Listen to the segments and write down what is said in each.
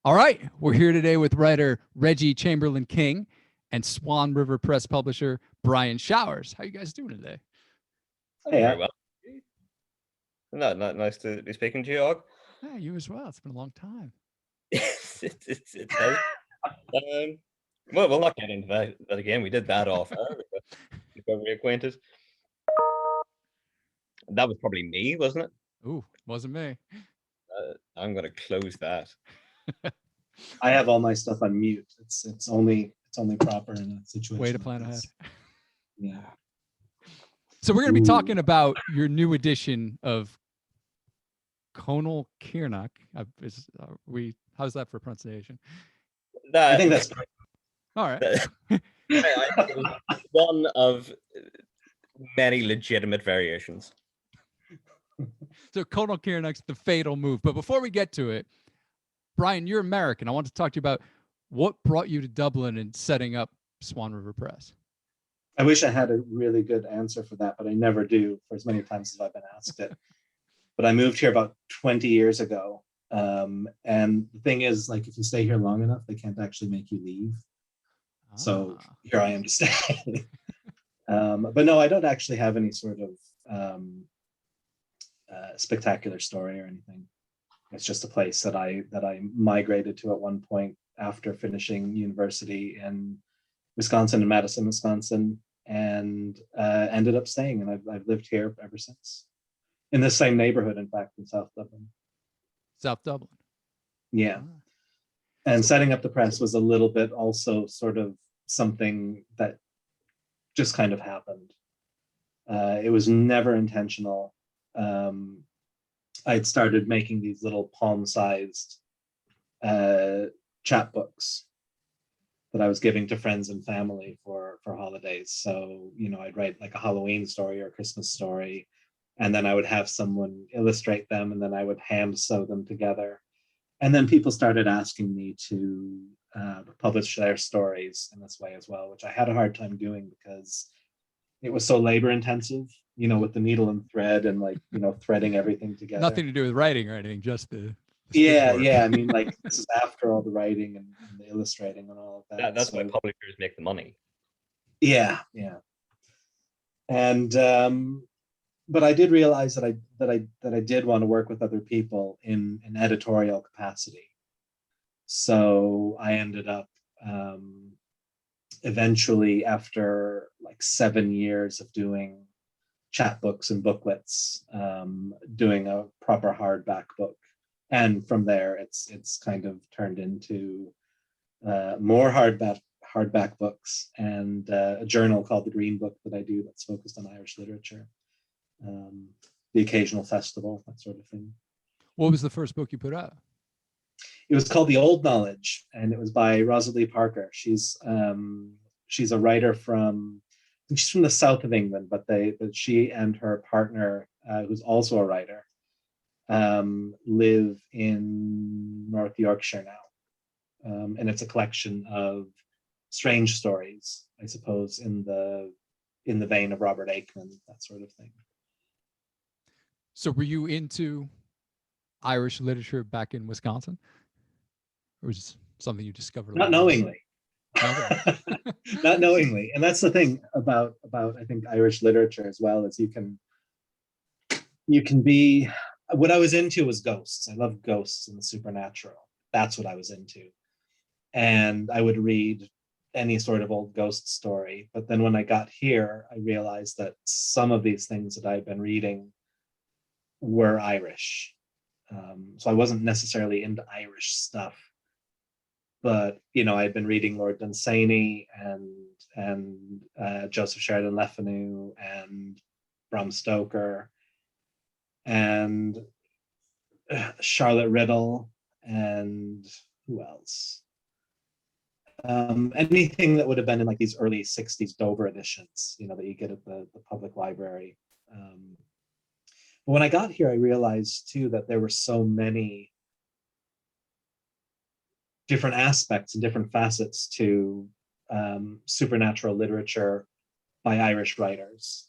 All right, we're here today with writer Reggie Chamberlain-King and Swan River Press publisher Brian Showers. How you guys doing today? Very well. No, nice to be speaking to you, Aug. Yeah, you as well. It's been a long time. it has. Well, we'll not get into that again. We did that off air. We got reacquainted. That was probably me, wasn't it? Ooh, wasn't me. I'm going to close that. I have all my stuff on mute. It's only proper in a situation. Way to plan ahead. Yeah. So we're going to be talking about your new edition of Conall Cearnach. How's that for pronunciation? I think that's all right. One of many legitimate variations. So Conall Cearnach's The Fatal Move. But before we get to it, Brian, you're American. I want to talk to you about what brought you to Dublin and setting up Swan River Press. I wish I had a really good answer for that, but I never do, for as many times as I've been asked it. But I moved here about 20 years ago. And the thing is, like, if you stay here long enough, they can't actually make you leave. So here I am to stay. But no, I don't actually have any sort of spectacular story or anything. It's just a place that I migrated to at one point after finishing university in Wisconsin, in Madison, Wisconsin, and ended up staying. And I've lived here ever since, in the same neighborhood, in fact, in South Dublin. South Dublin. Yeah. And setting up the press was a little bit also sort of something that just kind of happened. It was never intentional. I'd started making these little palm-sized chapbooks that I was giving to friends and family for holidays. So, you know, I'd write like a Halloween story or a Christmas story, and then I would have someone illustrate them, and then I would hand sew them together. And then people started asking me to publish their stories in this way as well, which I had a hard time doing because it was so labor intensive, you know, with the needle and thread and, like, you know, threading everything together. Nothing to do with writing or anything, just the yeah. I mean, like, this is after all the writing and the illustrating and all of that. That's why publishers make the money. Yeah. And but I did realize that I did want to work with other people in an editorial capacity. So I ended up eventually, after like 7 years of doing chapbooks and booklets, doing a proper hardback book. And from there, it's kind of turned into more hardback books, and a journal called The Green Book that I do that's focused on Irish literature, the occasional festival, that sort of thing. What was the first book you put out? It was called The Old Knowledge, and it was by Rosalie Parker. She's a writer from, I think she's from the south of England, but she and her partner, who's also a writer, live in North Yorkshire now. And it's a collection of strange stories, I suppose, in the vein of Robert Aikman, that sort of thing. So were you into Irish literature back in Wisconsin? Or was it something you discovered? Not knowingly. Okay. Not knowingly. And that's the thing about I think Irish literature as well, is you can be, what I was into was ghosts. I love ghosts and the supernatural. That's what I was into. And I would read any sort of old ghost story. But then when I got here, I realized that some of these things that I'd been reading were Irish. So I wasn't necessarily into Irish stuff. But, you know, I'd been reading Lord Dunsany and Joseph Sheridan Le Fanu and Bram Stoker and Charlotte Riddle, and who else? Anything that would have been in like these early 60s Dover editions, you know, that you get at the public library. But when I got here, I realized too that there were so many different aspects and different facets to supernatural literature by Irish writers.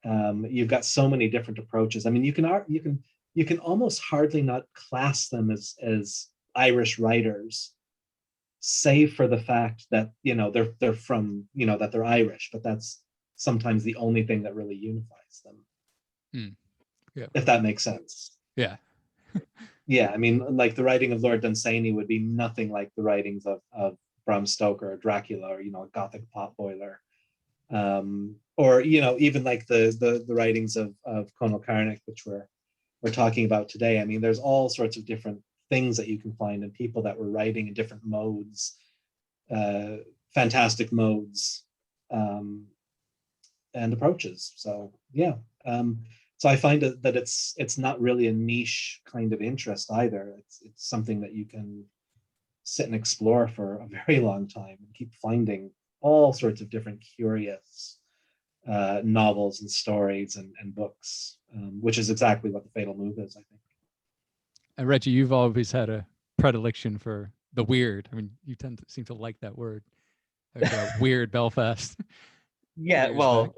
You've got so many different approaches. I mean, you can almost hardly not class them as Irish writers, save for the fact that, you know, they're from, you know, that they're Irish, but that's sometimes the only thing that really unifies them. Yeah. If that makes sense. Yeah. Yeah, I mean, like the writing of Lord Dunsany would be nothing like the writings of Bram Stoker or Dracula, or, you know, a Gothic potboiler. Or, you know, even like the writings of Conall Cearnach, which we're talking about today. I mean, there's all sorts of different things that you can find in people that were writing in different modes, fantastic modes, and approaches. So yeah. So I find that it's not really a niche kind of interest either. It's something that you can sit and explore for a very long time and keep finding all sorts of different curious novels and stories and books, which is exactly what the Fatal Move is, I think. And Reggie, you've always had a predilection for the weird. I mean, you tend to seem to like that word, like, weird Belfast. Yeah, Years well,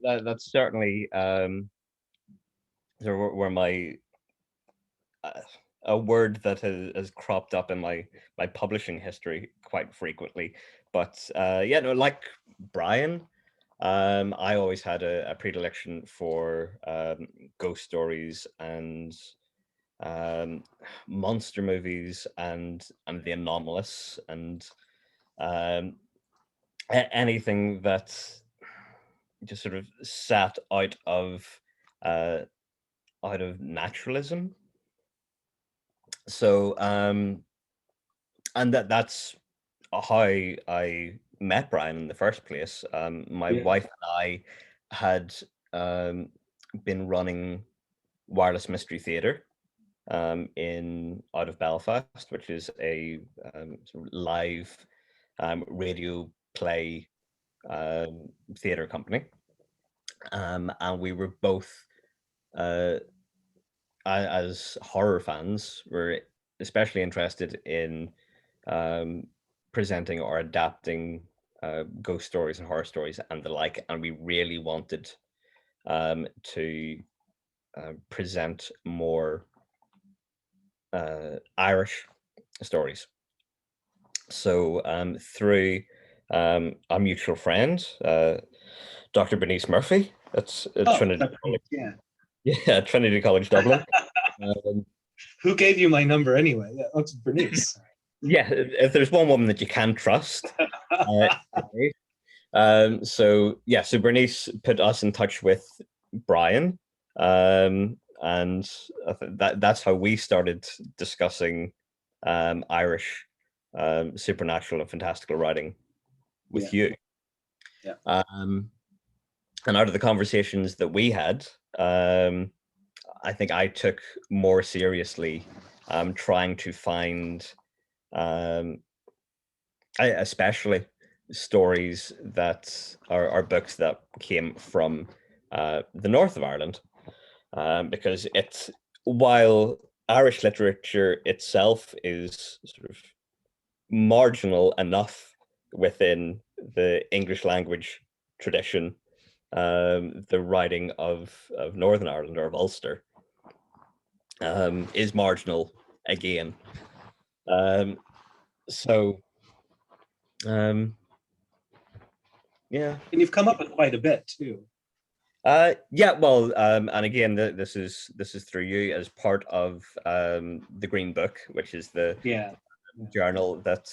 back. that's certainly where my a word that has cropped up in my publishing history quite frequently. But yeah, no, like Brian, I always had a predilection for ghost stories and monster movies and the anomalous and anything that just sort of sat out of naturalism. So and that's how I met Brian in the first place. My Yeah. wife and I had been running Wireless Mystery Theatre in out of Belfast, which is a sort of live radio play theatre company, and we were both as horror fans were especially interested in presenting or adapting ghost stories and horror stories and the like, and we really wanted to present more Irish stories. So through a mutual friend, Dr. Bernice Murphy, at Trinity College. Yeah. Yeah, Trinity College Dublin. Who gave you my number anyway? Yeah, that's Bernice. Yeah, if there's one woman that you can trust. So yeah, so Bernice put us in touch with Brian, and that's how we started discussing Irish supernatural and fantastical writing with you. Yeah. And out of the conversations that we had, I think I took more seriously trying to find especially stories that are books that came from the north of Ireland, because it's, while Irish literature itself is sort of marginal enough within the English language tradition, the writing of Northern Ireland or of Ulster is marginal again. So yeah, And you've come up with quite a bit too. yeah, well, and again, this is through you as part of the Green Book, which is the journal that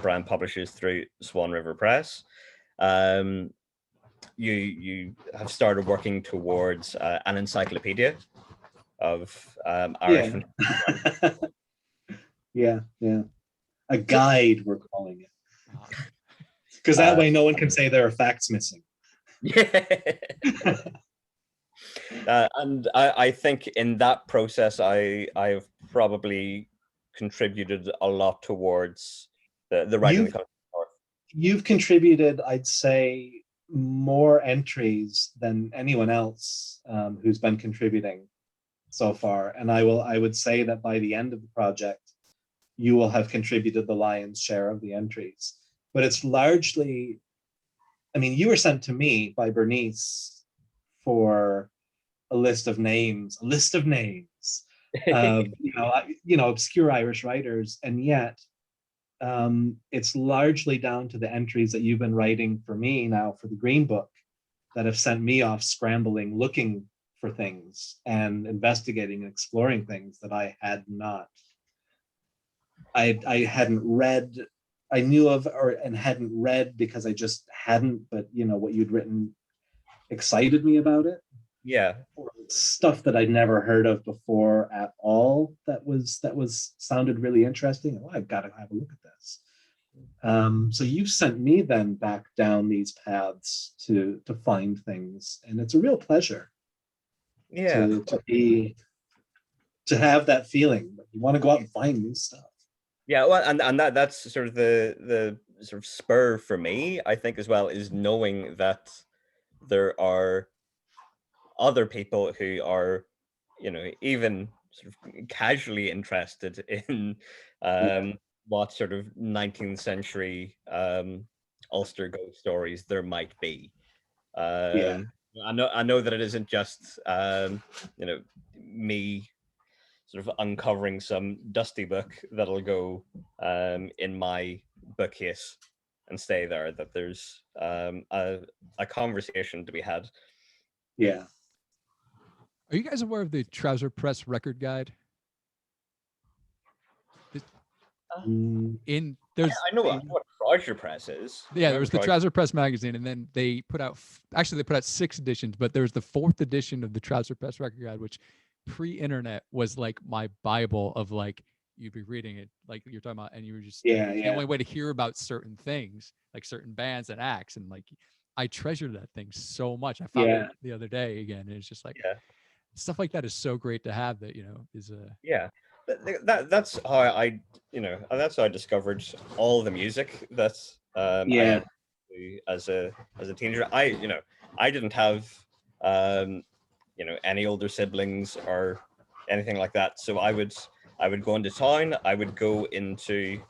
Brian publishes through Swan River Press. You have started working towards an encyclopedia of Irish. Yeah, a guide, we're calling it, because that way no one can say there are facts missing. Yeah. And I think in that process, I've probably contributed a lot towards the writing of the country north. You've contributed, I'd say, more entries than anyone else who's been contributing so far. And I would say that by the end of the project, you will have contributed the lion's share of the entries. But it's largely, I mean, you were sent to me by Bernice for a list of names of obscure Irish writers, and yet it's largely down to the entries that you've been writing for me now for the Green Book that have sent me off scrambling, looking for things and investigating and exploring things that I hadn't read. I knew of and hadn't read because I just hadn't, but what you'd written excited me about it. Yeah. Or stuff that I'd never heard of before at all that sounded really interesting. Oh, I've got to have a look at this. So you've sent me then back down these paths to find things, and it's a real pleasure. Yeah. To have that feeling that you want to go out and find new stuff. Yeah, well, and that's sort of the sort of spur for me, I think, as well, is knowing that there are other people who are, even sort of casually interested in what sort of 19th century Ulster ghost stories there might be. I know that it isn't just me sort of uncovering some dusty book that'll go in my bookcase and stay there, that there's a conversation to be had. Yeah. Are you guys aware of the Trouser Press record guide? I know what Trouser Press is. Yeah, there was the Trouser Press magazine, and then they put out 6 editions, but there was the 4th edition of the Trouser Press record guide, which pre-internet was like my Bible of like, you'd be reading it like you're talking about, and you were just the only way to hear about certain things, like certain bands and acts, and like I treasure that thing so much. I found it the other day again, and it's just like stuff like that is so great to have. That is a that's how that's how I discovered all the music that's I had as a teenager. I didn't have any older siblings or anything like that, so I would go into town. I would go into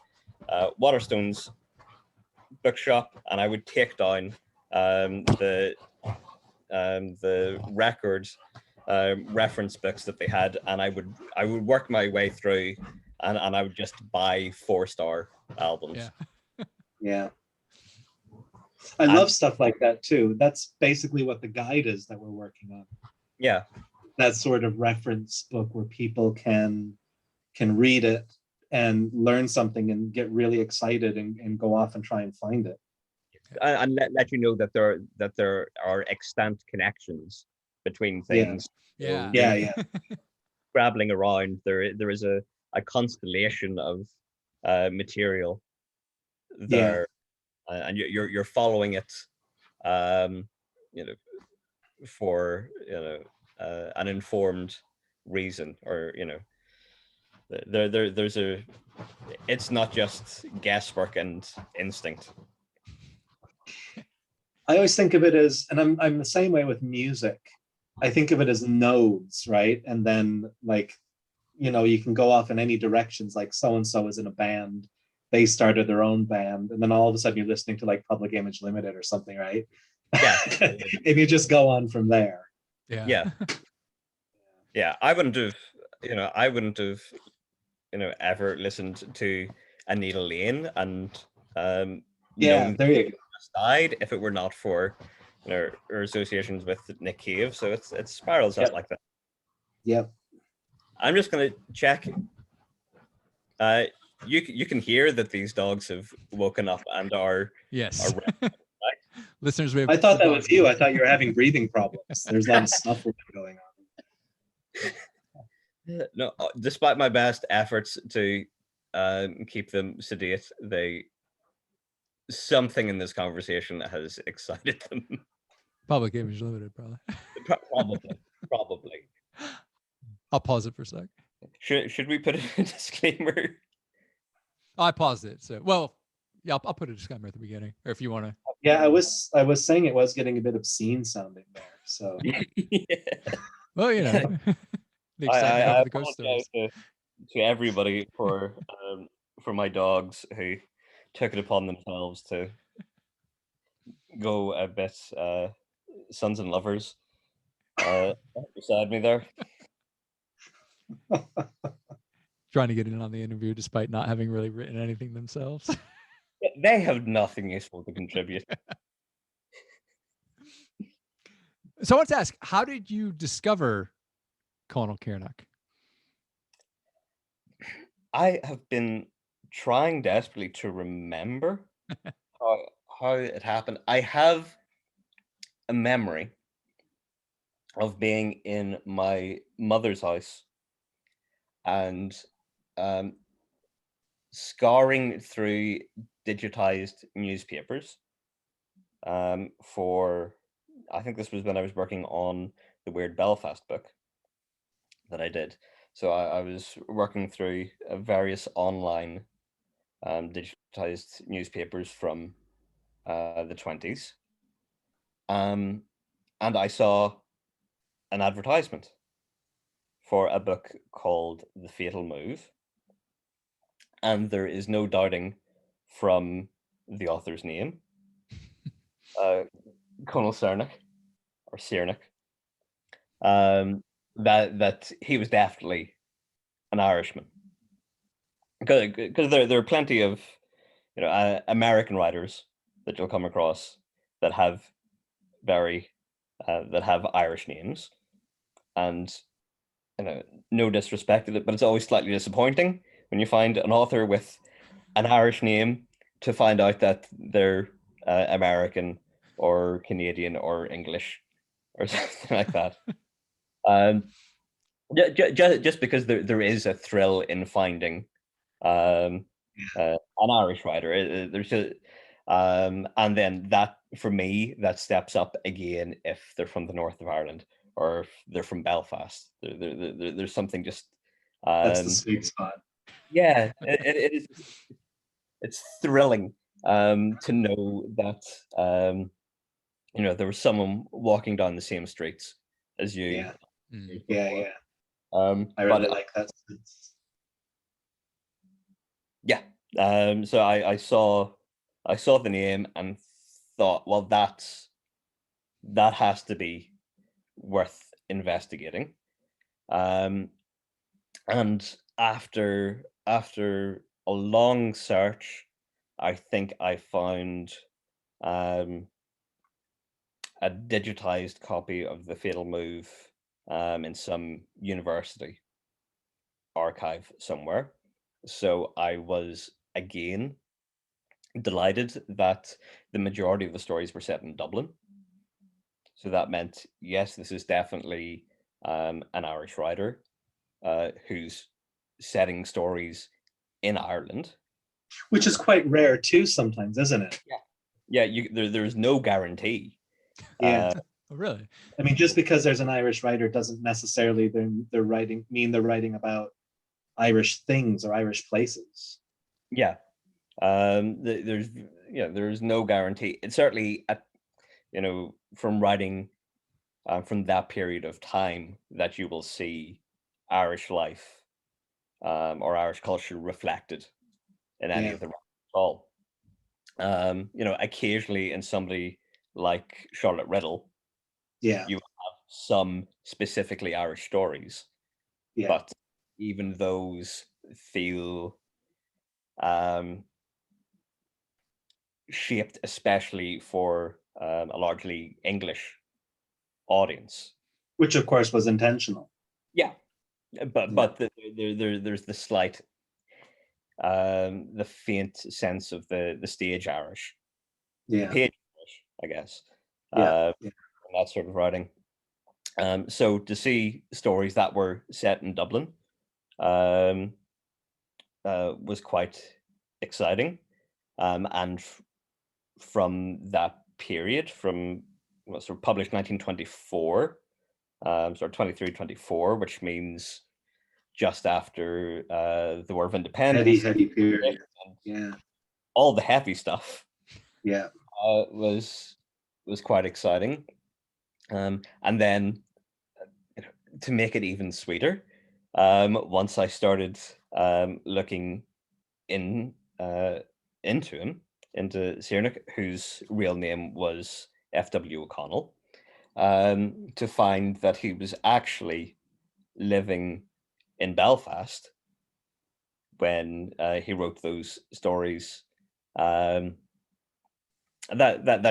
Waterstone's bookshop, and I would take down the records reference books that they had, and I would work my way through, and I would just buy 4-star albums. I love stuff like that too. That's basically what the guide is that we're working on. Yeah, that sort of reference book where people can read it and learn something and get really excited and go off and try and find it, and let you know that there are extant connections between things. Scrabbling around, there is a constellation of material there, and you're following it for an informed reason, or there's it's not just guesswork and instinct. I always think of it as, and I'm the same way with music, I think of it as nodes, right? And then like, you can go off in any directions, like so-and-so is in a band, they started their own band, and then all of a sudden you're listening to like Public Image Limited or something, right? And you just go on from there. I wouldn't have ever listened to Anita Lane and there you go, died if it were not for her associations with Nick Cave. So it spirals out like that. I'm just gonna check. You can hear that these dogs have woken up and are right? Listeners, I thought that was you. I thought you were having breathing problems. There's a lot of stuff going on. No, despite my best efforts to keep them sedate, something in this conversation has excited them. Public Image Limited, probably. Probably. I'll pause it for a sec. Should we put a disclaimer? I paused it. So, well, yeah, I'll put a disclaimer at the beginning, or if you want to. Yeah, I was saying it was getting a bit obscene sounding there. So. Well, the excitement I of the ghost stories. To everybody for my dogs who took it upon themselves to go a bit sons and lovers beside me there. Trying to get in on the interview despite not having really written anything themselves. They have nothing useful to contribute. So I want to ask, how did you discover Conall Cearnach? I have been trying desperately to remember how it happened. I have a memory of being in my mother's house and um, scouring through digitized newspapers for, I think this was when I was working on the Weird Belfast book that I did. So I was working through various online digitized newspapers from the 20s. And I saw an advertisement for a book called The Fatal Move. And there is no doubting from the author's name, Conall Cearnach, or Cearnach, that he was definitely an Irishman. Because there are plenty of American writers that you'll come across that have that have Irish names, and no disrespect to it, but it's always slightly disappointing when you find an author with an Irish name to find out that they're American or Canadian or English or something like that. Just because there is a thrill in finding an Irish writer. There's a, and then that, for me, that steps up again if they're from the north of Ireland or if they're from Belfast. There's something just That's the sweet spot. Yeah, it is. It's thrilling to know that there was someone walking down the same streets as you. Yeah, Mm. yeah. I but really like that sense. yeah, so I saw the name and thought, well, that has to be worth investigating. And after a long search, I think I found a digitized copy of The Fatal Move in some university archive somewhere. So I was again delighted that the majority of the stories were set in Dublin. So that meant, yes, this is definitely an Irish writer who's setting stories in Ireland. Which is quite rare too sometimes, isn't it? Yeah, there's no guarantee. Yeah. Oh, really? I mean, just because there's an Irish writer doesn't necessarily they're writing about Irish things or Irish places. Yeah. There's no guarantee. It's certainly from writing from that period of time that you will see Irish life or Irish culture reflected in any of the writing at all. Occasionally in somebody like Charlotte Riddle, you have some specifically Irish stories, but even those feel shaped especially for a largely English audience, which of course was intentional. Yeah, but there's the slight, the faint sense of the stage Irish, the page Irish, I guess, and that sort of writing. So to see stories that were set in Dublin was quite exciting, and from that period, from sort of published 1924, sort of 23-24, which means just after the War of Independence. Heavy period. Yeah. All the heavy stuff. Yeah. Was quite exciting. And then to make it even sweeter, once I started looking into Cearnach, whose real name was F.W. O'Connell, to find that he was actually living in Belfast when he wrote those stories. That's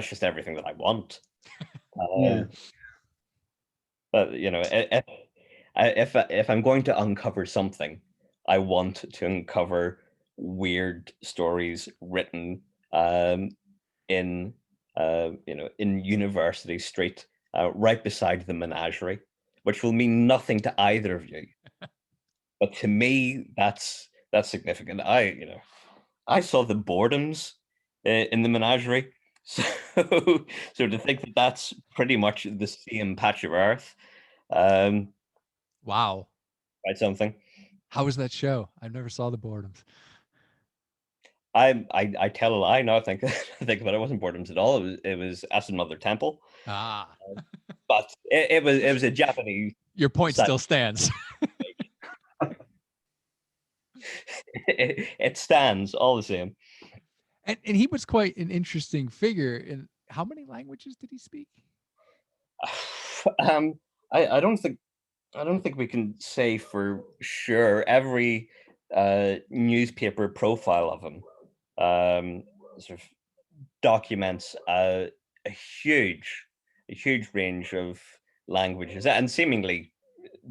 just everything that I want. Yeah. But if I'm going to uncover something, I want to uncover weird stories written in University Street, right beside the menagerie, which will mean nothing to either of you. But to me, that's significant. I saw the boredoms in the menagerie. So to think that that's pretty much the same patch of earth, Wow. right? Something. How was that show? I never saw the boredoms. I tell a lie now. I think about it. It wasn't boredoms at all. It was Aston Mother Temple. Ah. But it was a Japanese. Your point still stands. It stands all the same. And he was quite an interesting figure. In how many languages did he speak? I don't think we can say for sure. Every newspaper profile of him sort of documents a huge range of languages and seemingly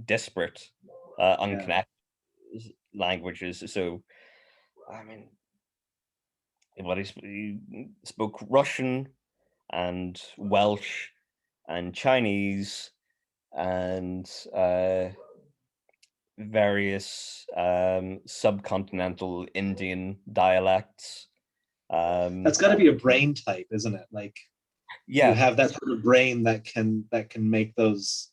disparate, unconnected languages. So, I mean, he spoke Russian and Welsh and Chinese and various subcontinental Indian dialects. That's got to be a brain type, isn't it? Like, yeah, you have that sort of brain that can make those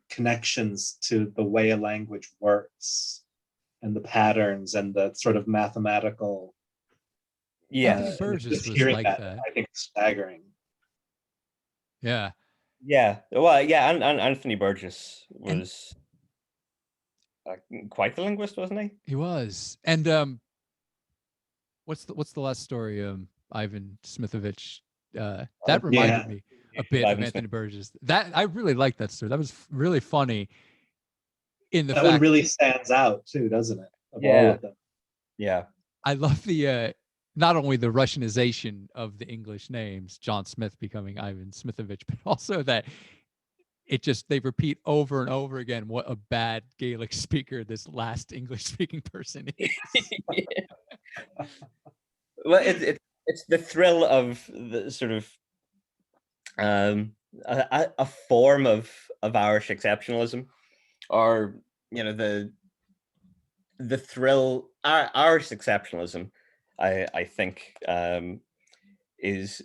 connections to the way a language works and the patterns and the sort of mathematical. Anthony Burgess was like that. I think it's staggering. Yeah. Well, yeah, and Anthony Burgess was quite the linguist, wasn't he? He was. And what's the last story? Ivan Smithovich. That reminded me a bit of Anthony Burgess. That I really liked that story. That was really funny. That one really stands out too, doesn't it? Of all of them. Yeah. I love the not only the Russianization of the English names, John Smith becoming Ivan Smithovich, but also that they repeat over and over again what a bad Gaelic speaker this last English speaking person is. Well, it's the thrill of the sort of a form of Irish exceptionalism, or the thrill. Irish exceptionalism, I think, is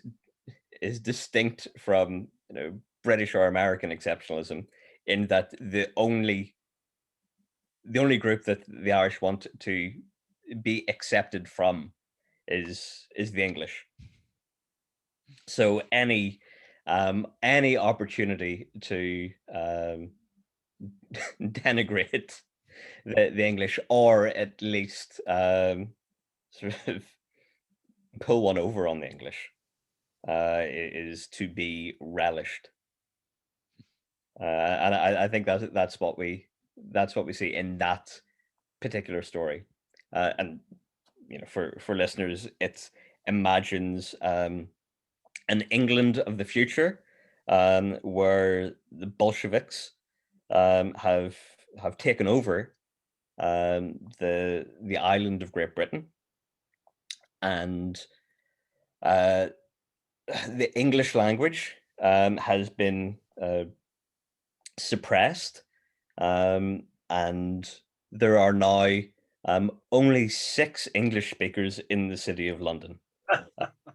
distinct from British or American exceptionalism, in that the only group that the Irish want to be accepted from is the English. So any opportunity to denigrate the English, or at least sort of pull one over on the English, is to be relished. And I think that's what we see in that particular story. And for listeners, it imagines an England of the future, where the Bolsheviks have taken over the island of Great Britain, and the English language has been suppressed, and there are now only 6 English speakers in the city of London,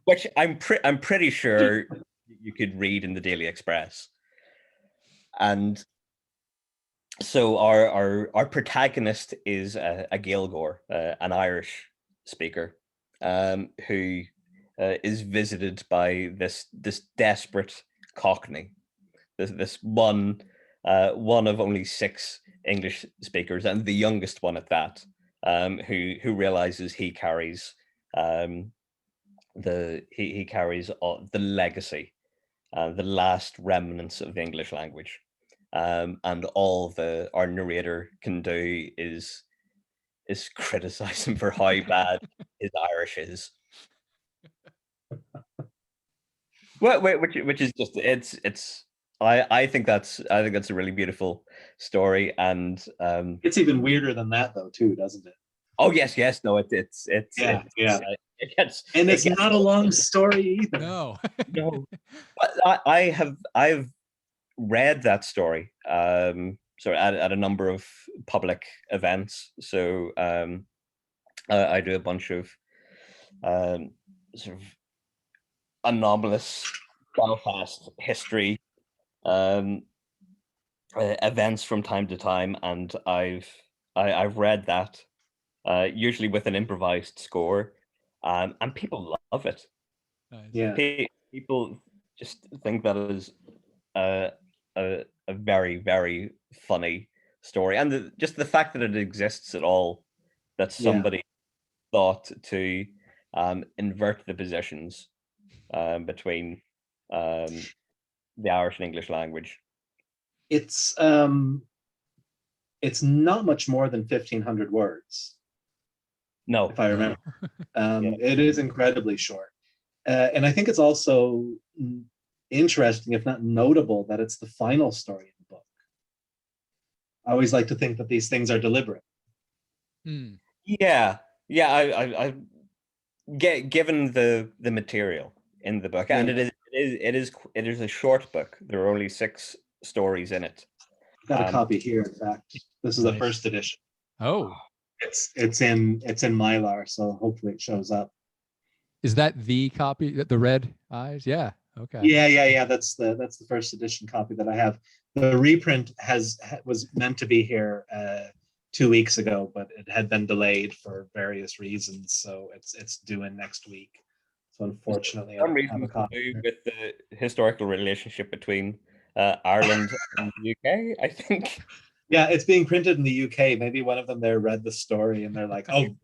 which I'm pretty sure you could read in the Daily Express. And so our protagonist is a Gaeilgeoir, an Irish speaker, who is visited by this desperate Cockney, this one of only 6 English speakers, and the youngest one at that, who realizes he carries the legacy, the last remnants of the English language. and all our narrator can do is criticize him for how bad his Irish is. Well, which is just it's. I think that's a really beautiful story, and It's even weirder than that, though, too, doesn't it? oh yes, no, it gets And it's not a long story either. No. no, but I've read that story so at a number of public events. So I do a bunch of sort of anomalous Belfast history events from time to time, and I've read that usually with an improvised score, and people love it. Nice. Yeah. People just think that is a very, very funny story, and just the fact that it exists at all, that somebody thought to invert the positions between the Irish and English language. It's not much more than 1,500 words. No, if I remember. Yeah. It is incredibly short. And I think it's also interesting, if not notable, that it's the final story in the book. I always like to think that these things are deliberate. Yeah. I given the material in the book, and it is a short book. There are only 6 stories in it. I've got a copy here. In fact, this is the first edition. Oh, it's in Mylar, so hopefully it shows up. Is that the copy? The red eyes? Yeah. Okay. Yeah. That's the first edition copy that I have. The reprint was meant to be here 2 weeks ago, but it had been delayed for various reasons, so it's due in next week. So unfortunately, I don't have a copy. With the historical relationship between Ireland and the UK, I think. Yeah, it's being printed in the UK. Maybe one of them there read the story and they're like, "Oh,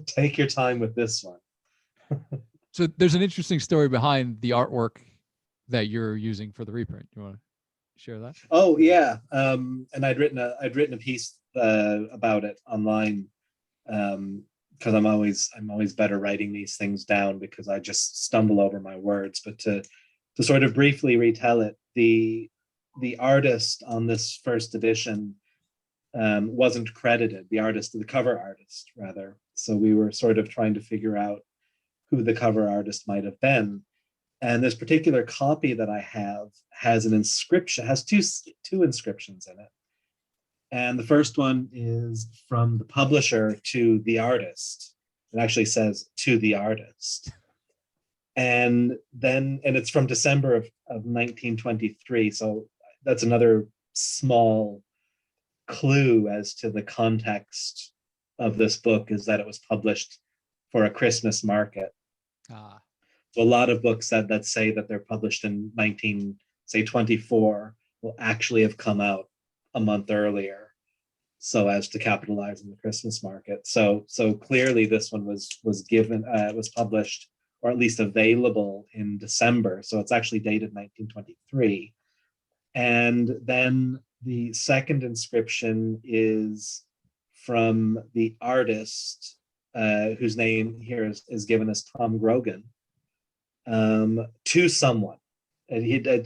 take your time with this one." So there's an interesting story behind the artwork that you're using for the reprint. You want to share that? Oh yeah, and I'd written a piece about it online, because I'm always better writing these things down because I just stumble over my words. But to sort of briefly retell it, the artist on this first edition wasn't credited. The cover artist rather. So we were sort of trying to figure out who the cover artist might have been. And this particular copy that I have has an inscription, has two inscriptions in it. And the first one is from the publisher to the artist. It actually says "to the artist." And it's from December of 1923. So that's another small clue as to the context of this book, is that it was published for a Christmas market. So a lot of books that say that they're published in 1924 will actually have come out a month earlier, so as to capitalize on the Christmas market. So clearly this one was published, or at least available, in December. So it's actually dated 1923. And then the second inscription is from the artist, whose name here is given as Tom Grogan, to someone. And it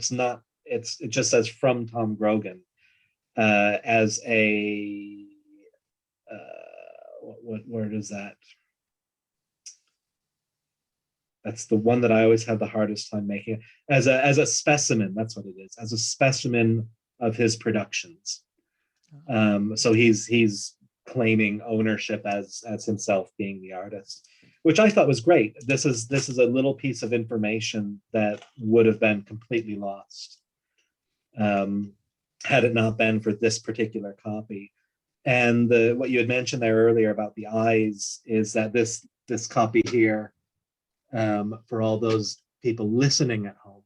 just says "from Tom Grogan," as a what word is that? That's the one that I always have the hardest time making. As a specimen, that's what it is. As a specimen of his productions. So he's claiming ownership as himself being the artist, which I thought was great. This is a little piece of information that would have been completely lost had it not been for this particular copy. And what you had mentioned there earlier about the eyes is that this copy here, for all those people listening at home,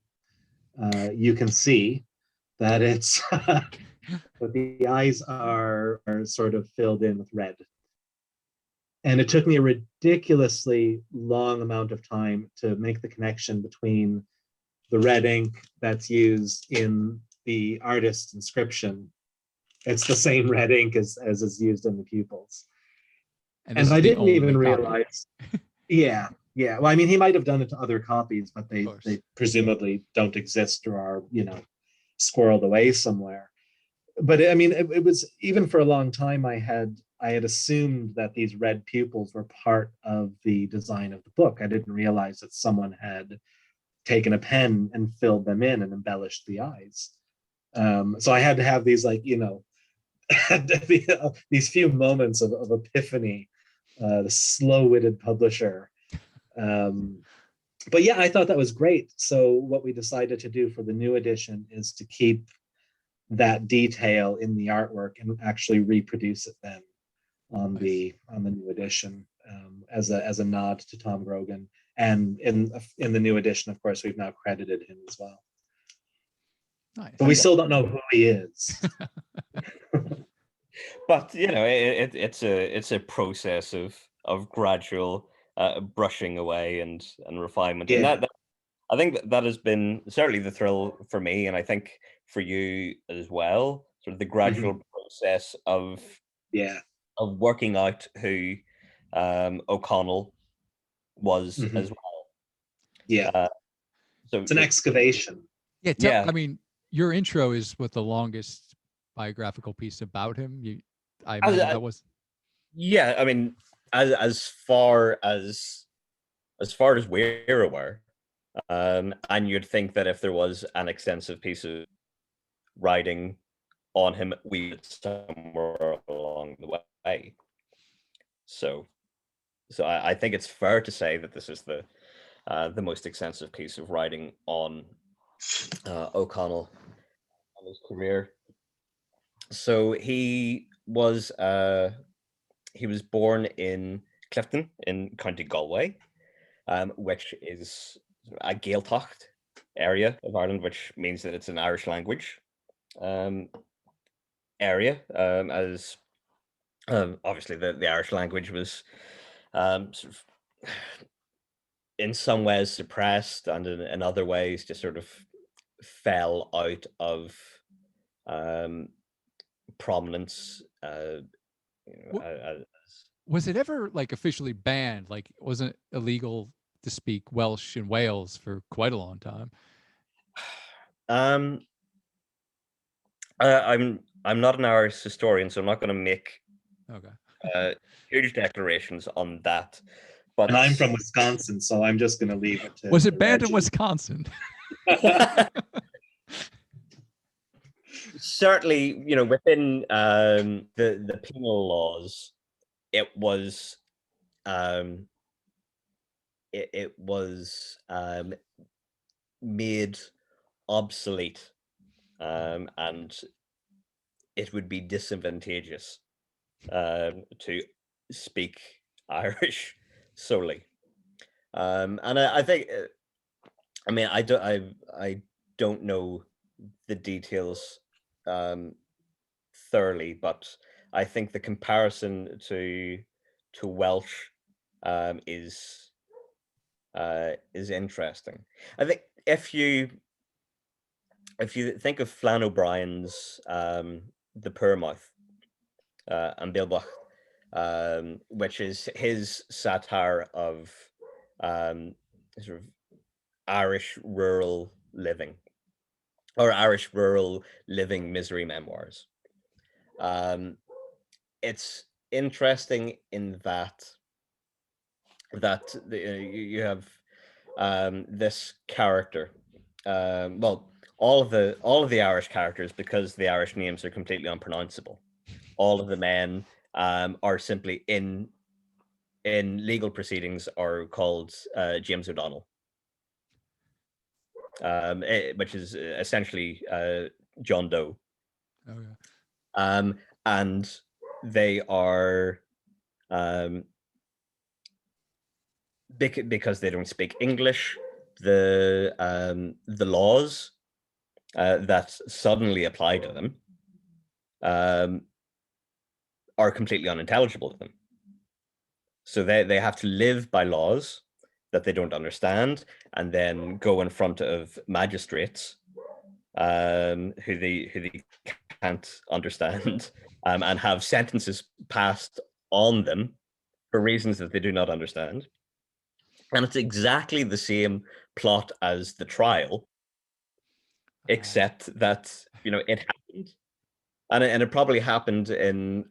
you can see that it's but the eyes are sort of filled in with red. And it took me a ridiculously long amount of time to make the connection between the red ink that's used in the artist's inscription, it's the same red ink as is used in the pupils. And And this I is the didn't even only copy. realize. Yeah. Well, I mean, he might have done it to other copies, but they presumably don't exist or are, squirreled away somewhere. But I mean, it was, even for a long time, I had assumed that these red pupils were part of the design of the book. I didn't realize that someone had taken a pen and filled them in and embellished the eyes. So I had to have these, like, these few moments of epiphany. The slow-witted publisher. But yeah, I thought that was great. So what we decided to do for the new edition is to keep that detail in the artwork and actually reproduce it then on the new edition, as a nod to Tom Grogan. And in the new edition, of course, we've now credited him as well. Nice. But we still don't know who he is. But it's a process of gradual brushing away and refinement. Yeah. And that I think that has been certainly the thrill for me, and I think for you as well. Sort of the gradual process of working out who O'Connell was as well. Yeah. So it's an excavation. Yeah. I mean, your intro is what the longest biographical piece about him. I imagine that was. Yeah, I mean, as far as we're aware, and you'd think that if there was an extensive piece of writing on him, we would somewhere along the way. So I think it's fair to say that this is the most extensive piece of writing on O'Connell and his career. So he was born in Clifton in County Galway, which is a Gaeltacht area of Ireland, which means that it's an Irish language area, as obviously the Irish language was sort of in some ways suppressed, and in other ways just sort of fell out of prominence. Was it ever like officially banned? Like, wasn't it illegal to speak Welsh in Wales for quite a long time? I'm not an Irish historian, so I'm not going to make huge declarations on that. But and I'm from Wisconsin, so I'm just going to leave it to. Was it banned in Wisconsin? Certainly, within the penal laws, it was made obsolete, and it would be disadvantageous to speak Irish solely. And I think, I mean, I don't know the details thoroughly, but I think the comparison to Welsh is interesting. I think if you think of Flann O'Brien's The Poor Mouth and Bilbach, which is his satire of sort of Irish rural living, or Irish rural living misery memoirs. It's interesting in that you have this character. Well, all of the Irish characters, because the Irish names are completely unpronounceable. All of the men are simply in legal proceedings are called James O'Donnell, which is essentially John Doe. Okay. And they are because they don't speak English, the laws that suddenly apply to them are completely unintelligible to them. So they have to live by laws that they don't understand, and then go in front of magistrates who they can't understand, and have sentences passed on them for reasons that they do not understand. And it's exactly the same plot as the trial, except that it happened, and it probably happened in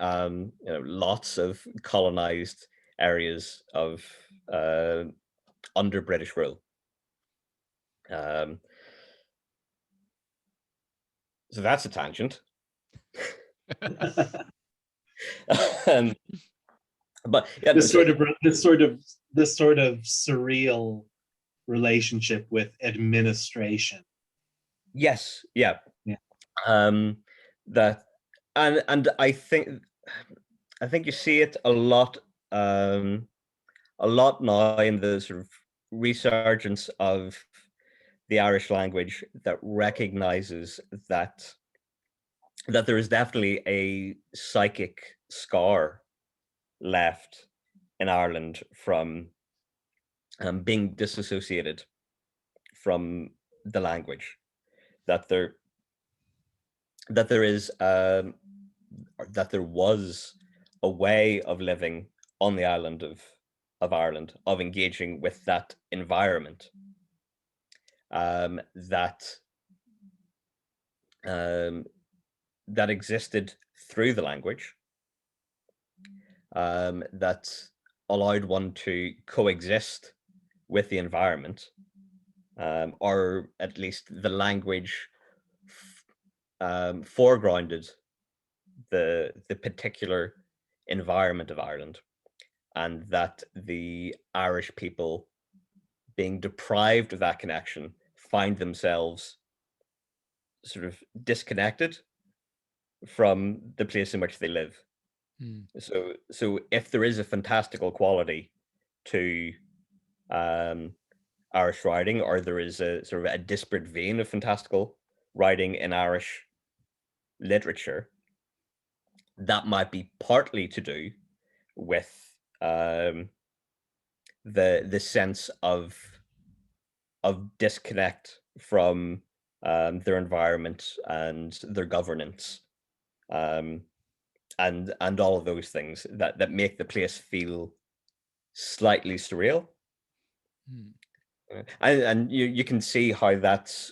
lots of colonized areas of under British rule. So that's a tangent. But yeah, this sort of surreal relationship with administration. Yes, yeah. That and I think you see it a lot now in the sort of resurgence of the Irish language that recognizes that there is definitely a psychic scar left in Ireland from being disassociated from the language, that there was a way of living on the island of Ireland, of engaging with that environment, that existed through the language, that allowed one to coexist with the environment, or at least the language foregrounded the particular environment of Ireland, and that the Irish people, being deprived of that connection, find themselves sort of disconnected from the place in which they live. So if there is a fantastical quality to Irish writing, or there is a sort of a disparate vein of fantastical writing in Irish literature, that might be partly to do with the sense of disconnect from their environment and their governance, and all of those things that make the place feel slightly surreal. And you can see how that's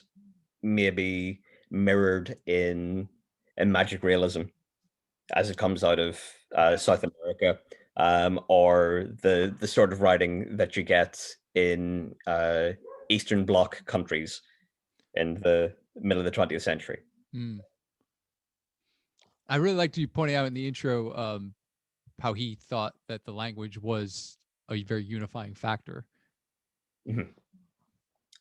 maybe mirrored in magic realism as it comes out of South America, or the sort of writing that you get in Eastern Bloc countries in the middle of the 20th century. I really liked you pointing out in the intro how he thought that the language was a very unifying factor.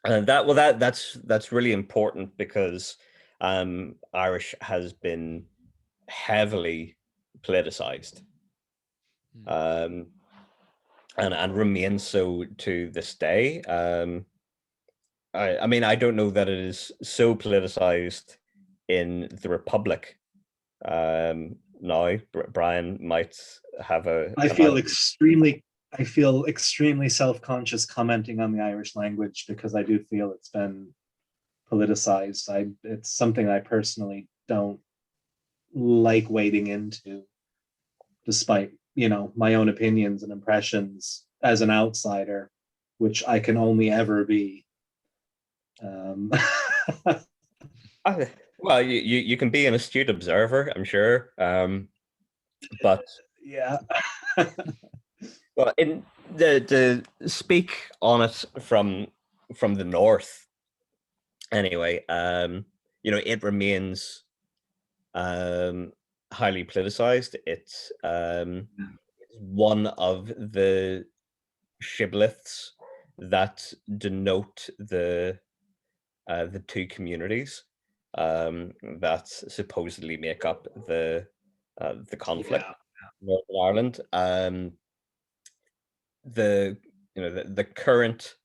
And that's really important, because Irish has been heavily politicized, and remains so to this day. I mean, I don't know that it is so politicized in the Republic now. Brian might have I feel extremely self-conscious commenting on the Irish language, because I do feel it's been politicized. It's something I personally don't like wading into, despite my own opinions and impressions as an outsider, which I can only ever be. Well, you can be an astute observer, I'm sure, but yeah. Well, in the speak on it from the north, anyway, it remains highly politicized. It's one of the shibboleths that denote the two communities that supposedly make up the conflict in Northern Ireland. The current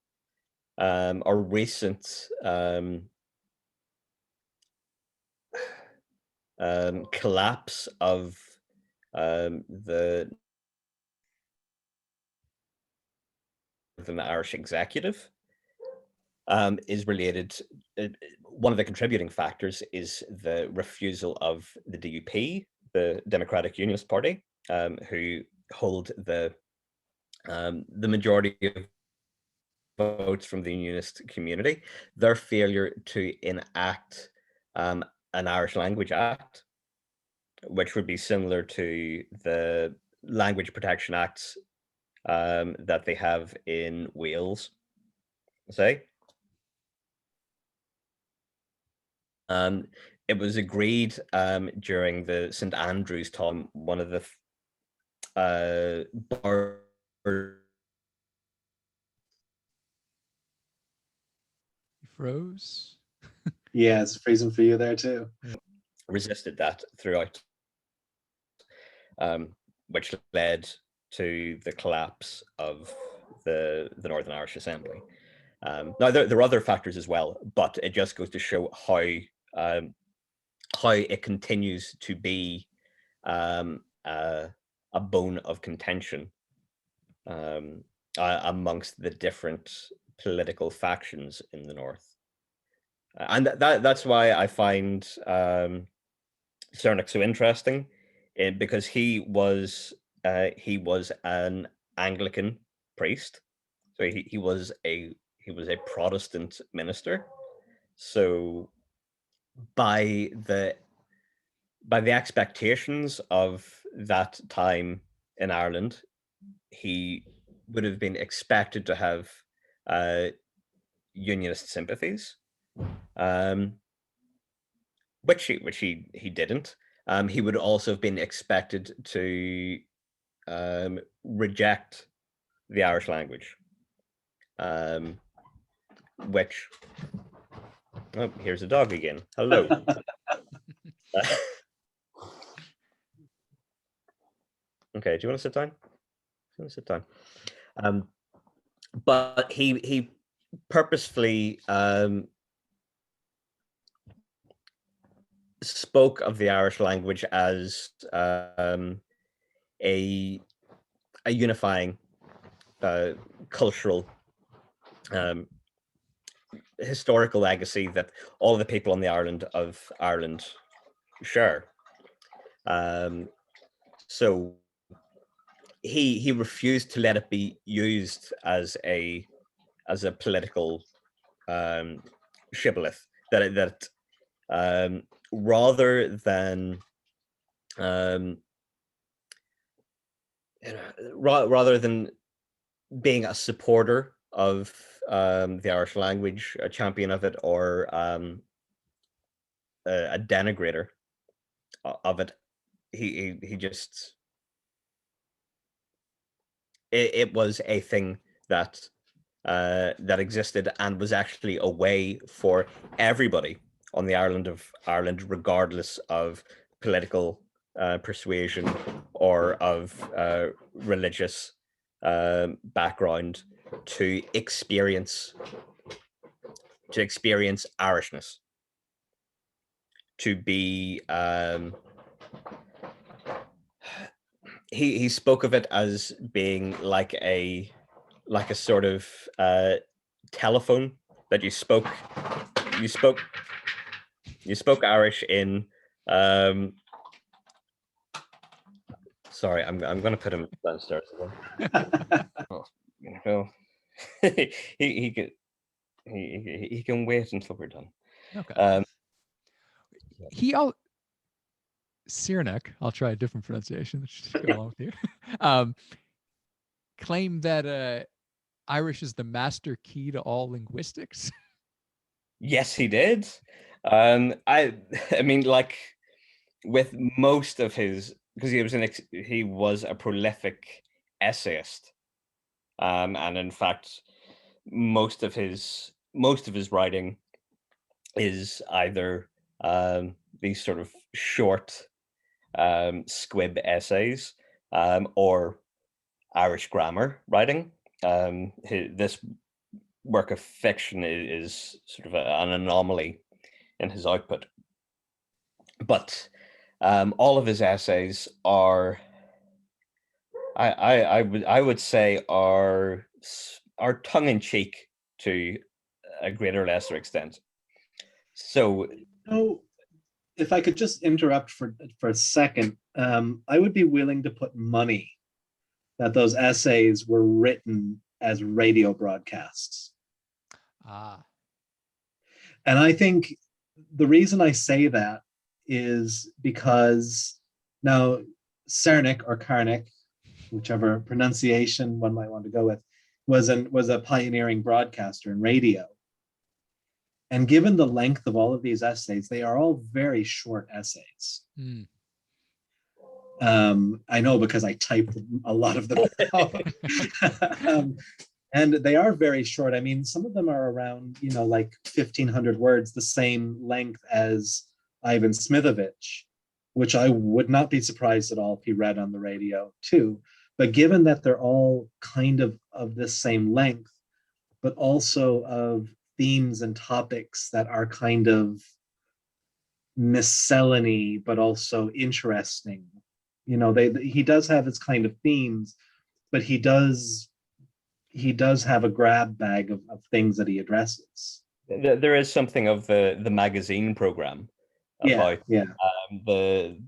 or recent collapse of the than the Irish executive is related. One of the contributing factors is the refusal of the DUP, the Democratic Unionist Party, who hold the majority of votes from the unionist community, their failure to enact an Irish Language Act, which would be similar to the Language Protection Acts that they have in Wales, say. It was agreed during the St. Andrew's time, one of the Froze. Yeah, it's freezing for you there too. resisted that throughout, which led to the collapse of the Northern Irish Assembly. Now there are other factors as well, but it just goes to show how it continues to be a bone of contention amongst the different political factions in the North. And that's why I find Cearnach so interesting, because he was an Anglican priest, so he was a Protestant minister. So by the expectations of that time in Ireland, he would have been expected to have unionist sympathies, which he didn't. He would also have been expected to reject the Irish language, which, oh, here's a dog again. Hello. Okay, do you want to sit down? I want to sit down. But he purposefully spoke of the Irish language as a unifying cultural historical legacy that all of the people on the island of Ireland share. So he refused to let it be used as a political shibboleth, that rather than being a supporter of the Irish language, a champion of it, or a denigrator of it, he just, it was a thing that existed and was actually a way for everybody on the island of Ireland, regardless of political persuasion or of religious background, to experience Irishness, to be he spoke of it as being like a sort of telephone that you spoke Irish in. Sorry, I'm going to put him downstairs again. Oh, you know, he can wait until we're done. Okay. Cearnach, I'll try a different pronunciation. Let's just go along with you. Claim that Irish is the master key to all linguistics. Yes, he did. I mean, like, with most of his, because he was a prolific essayist, and in fact, most of his writing is either these sort of short squib essays, or Irish grammar writing. This work of fiction is sort of an anomaly in his output, but all of his essays are, I would say, are are tongue in cheek to a greater or lesser extent. So, if I could just interrupt for a second, I would be willing to put money that those essays were written as radio broadcasts. And I think the reason I say that is because now Cearnach or Cearnach, whichever pronunciation one might want to go with, was a pioneering broadcaster in radio. And given the length of all of these essays, they are all very short essays. I know because I typed a lot of them out. And they are very short. I mean, some of them are around, like 1,500 words, the same length as Ivan Smithovich, which I would not be surprised at all if he read on the radio too. But given that they're all kind of this same length, but also of themes and topics that are kind of miscellany, but also interesting. He does have his kind of themes, but he does have a grab bag of things that he addresses. There is something of the magazine program about the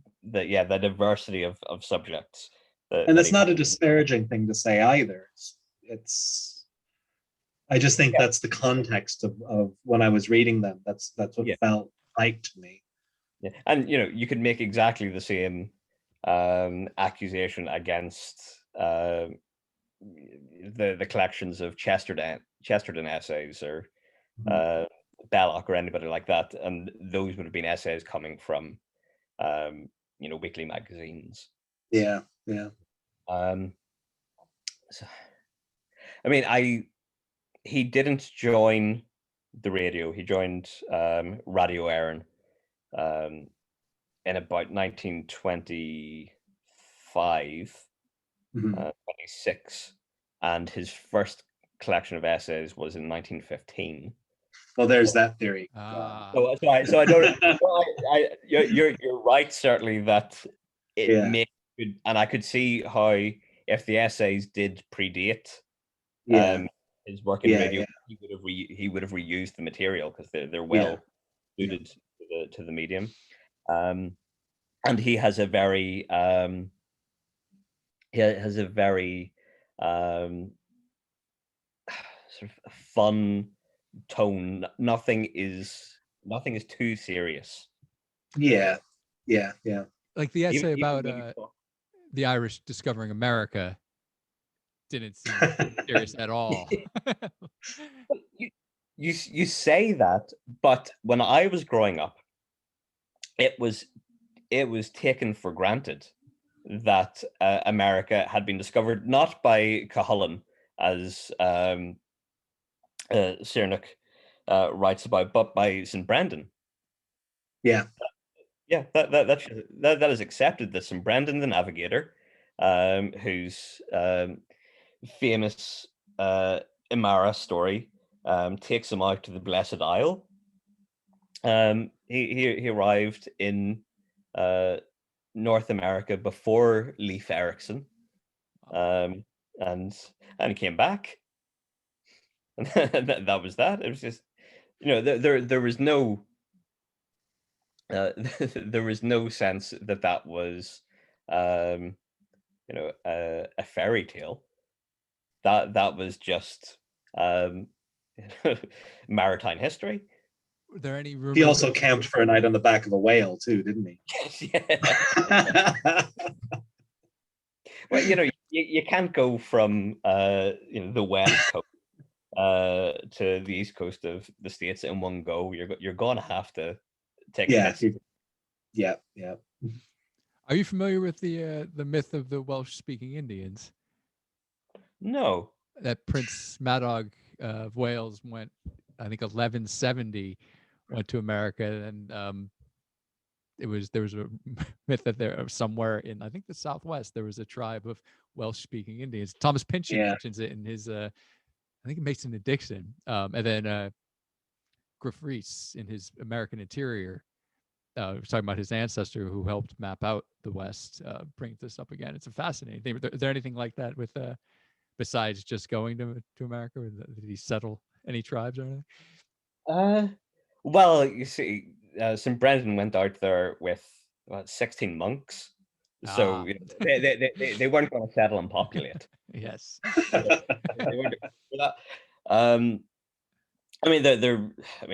diversity of subjects. And it's not a disparaging thing to say either. I just think that's the context of when I was reading them. That's what felt like to me. Yeah, and you could make exactly the same accusation against the collections of Chesterton essays or Belloc or anybody like that, and those would have been essays coming from weekly magazines. Yeah. So, I mean, he didn't join the radio. He joined Radio Éireann in about 1925, 26, and his first collection of essays was in 1915. Well, there's that theory. So I don't. You're right, certainly that it may, and I could see how if the essays did predate his work in radio, he would have reused the material because they're well suited to the medium. And he has a very sort of fun tone. Nothing is too serious. Yeah. Like the essay about the Irish discovering America didn't seem serious at all. You say that, but when I was growing up, it was taken for granted that America had been discovered not by Cuchulainn, as Cearnach writes about, but by St. Brendan. Yeah. That is accepted that St. Brendan the Navigator, whose famous Imara story takes him out to the Blessed Isle. He arrived in North America before Leif Erikson, and he came back, and that was that. It was just, there was no there was no sense that was a fairy tale. That was just maritime history. Were there any rumors? He also camped for a night on the back of a whale too, didn't he? Well, you can't go from the west coast to the east coast of the States in one go. You're gonna have to take a hit. Yeah. Are you familiar with the myth of the Welsh-speaking Indians? No. That Prince Madog of Wales went, I think, 1170, went to America, and there was a myth that there somewhere in, I think, the Southwest, there was a tribe of Welsh-speaking Indians. Thomas Pynchon mentions it in his, I think it makes an addiction, and then Griff Rhys in his American Interior. Was talking about his ancestor who helped map out the West, brings this up again. It's a fascinating thing. Is there anything like that with besides just going to America? Or did he settle any tribes or anything? Well, you see, St. Brendan went out there with 16 monks, so they weren't going to settle and populate. Yes. They weren't for that. I mean,